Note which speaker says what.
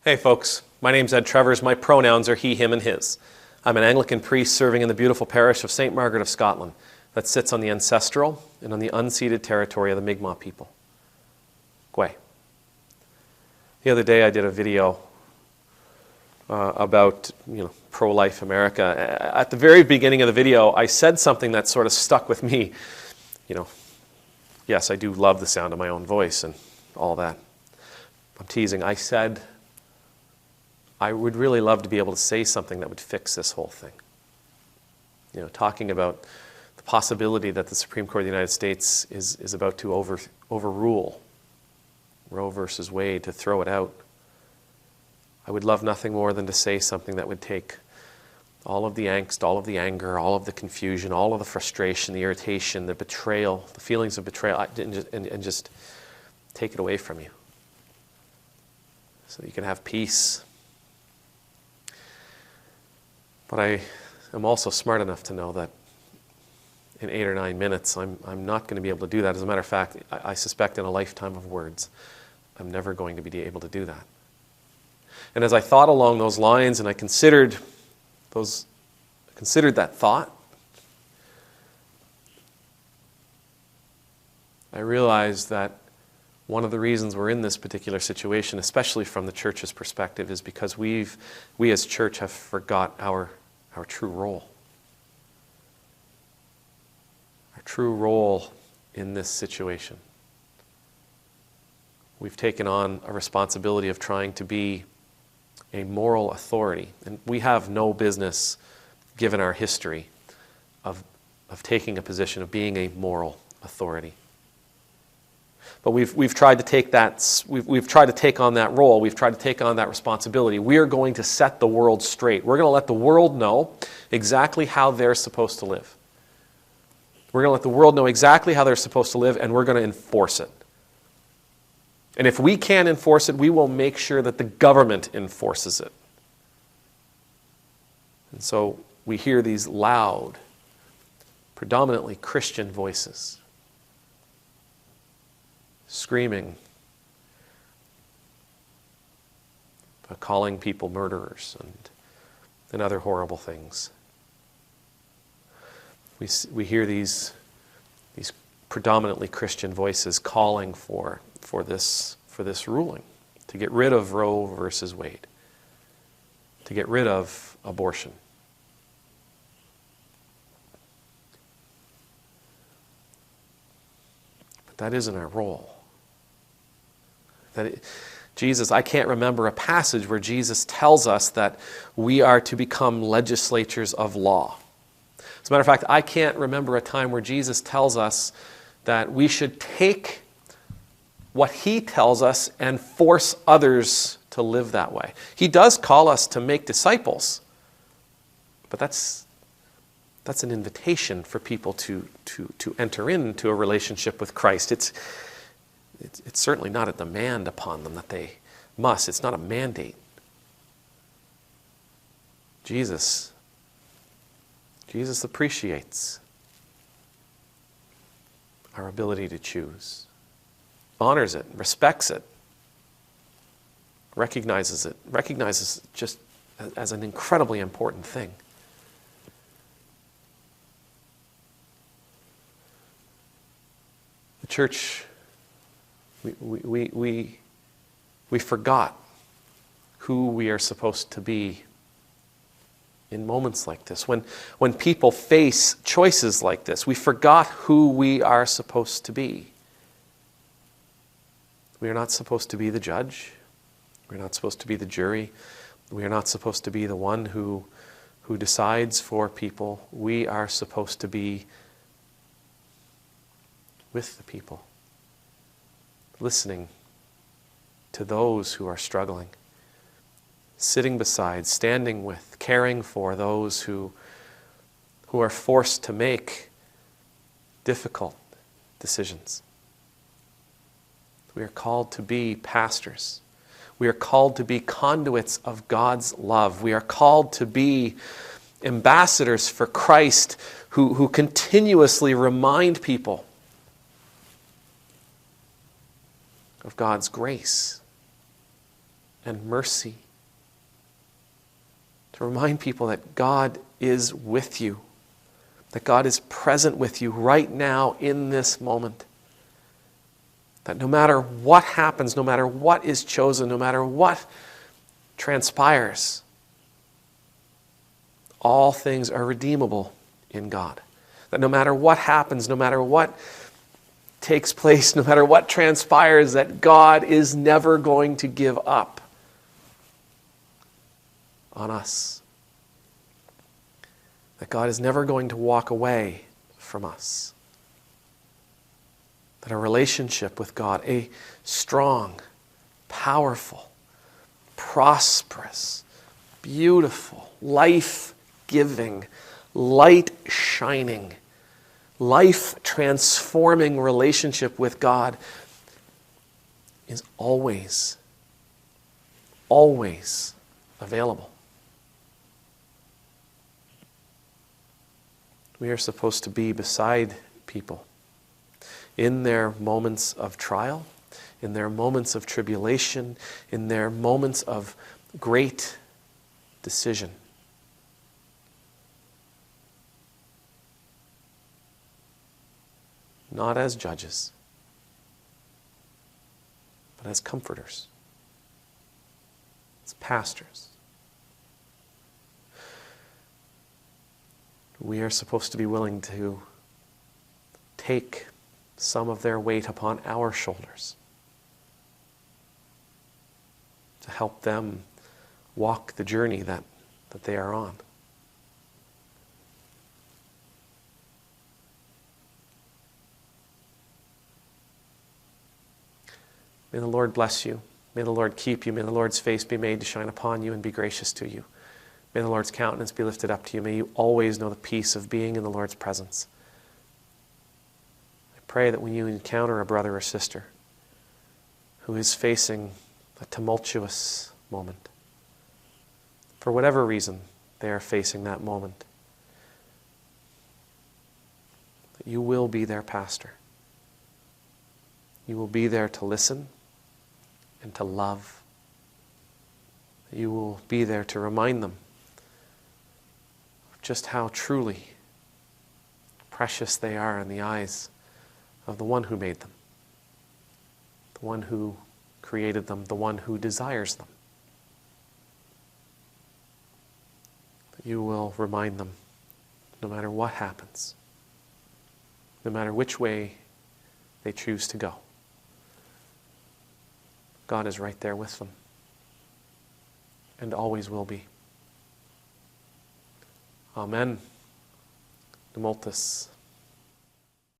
Speaker 1: Hey folks, my name's Ed Trevors. My pronouns are he, him, and his. I'm an Anglican priest serving in the beautiful parish of St. Margaret of Scotland that sits on the ancestral and on the unceded territory of the Mi'kmaq people. Gwe. The other day I did a video about pro-life America. At the very beginning of the video, I said something that sort of stuck with me. Yes, I do love the sound of my own voice and all that. I'm teasing. I said, I would really love to be able to say something that would fix this whole thing. Talking about the possibility that the Supreme Court of the United States is about to overrule Roe versus Wade, to throw it out. I would love nothing more than to say something that would take all of the angst, all of the anger, all of the confusion, all of the frustration, the irritation, the betrayal, the feelings of betrayal, and just take it away from you so that you can have peace. But I am also smart enough to know that in 8 or 9 minutes, I'm not going to be able to do that. As a matter of fact, I suspect in a lifetime of words, I'm never going to be able to do that. And as I thought along those lines, and I considered that thought, I realized that one of the reasons we're in this particular situation, especially from the church's perspective, is because we as church have forgot our true role. Our true role in this situation. We've taken on a responsibility of trying to be a moral authority. And we have no business, given our history, of taking a position of being a moral authority. But we've tried to take that. We've tried to take on that role. We've tried to take on that responsibility. We are going to set the world straight. We're going to let the world know exactly how they're supposed to live. We're going to let the world know exactly how they're supposed to live, and we're going to enforce it. And if we can't enforce it, we will make sure that the government enforces it. And so we hear these loud, predominantly Christian voices screaming, calling people murderers and other horrible things. We hear these predominantly Christian voices calling for this ruling, to get rid of Roe versus Wade, to get rid of abortion. But that isn't our role. Jesus, I can't remember a passage where Jesus tells us that we are to become legislators of law. As a matter of fact, I can't remember a time where Jesus tells us that we should take what he tells us and force others to live that way. He does call us to make disciples, but that's an invitation for people to enter into a relationship with Christ. It's certainly not a demand upon them that they must. It's not a mandate. Jesus appreciates our ability to choose, honors it, respects it, recognizes it just as an incredibly important thing. The church, we forgot who we are supposed to be in moments like this. When people face choices like this, we forgot who we are supposed to be. We are not supposed to be the judge. We're not supposed to be the jury. We are not supposed to be the one who decides for people. We are supposed to be with the people, listening to those who are struggling, sitting beside, standing with, caring for those who are forced to make difficult decisions. We are called to be pastors. We are called to be conduits of God's love. We are called to be ambassadors for Christ who continuously remind people of God's grace, and mercy. To remind people that God is with you, that God is present with you right now in this moment. That no matter what happens, no matter what is chosen, no matter what transpires, all things are redeemable in God. That no matter what happens, no matter what takes place, no matter what transpires, that God is never going to give up on us. That God is never going to walk away from us. That a relationship with God, a strong, powerful, prosperous, beautiful, life-giving, light-shining, life-transforming relationship with God is always, always available. We are supposed to be beside people in their moments of trial, in their moments of tribulation, in their moments of great decision. Not as judges, but as comforters, as pastors. We are supposed to be willing to take some of their weight upon our shoulders to help them walk the journey that they are on. May the Lord bless you. May the Lord keep you. May the Lord's face be made to shine upon you and be gracious to you. May the Lord's countenance be lifted up to you. May you always know the peace of being in the Lord's presence. I pray that when you encounter a brother or sister who is facing a tumultuous moment, for whatever reason they are facing that moment, that you will be their pastor. You will be there to listen and to love. You will be there to remind them just how truly precious they are in the eyes of the one who made them, the one who created them, the one who desires them. That you will remind them, no matter what happens, no matter which way they choose to go, God is right there with them and always will be. Amen. Demultus.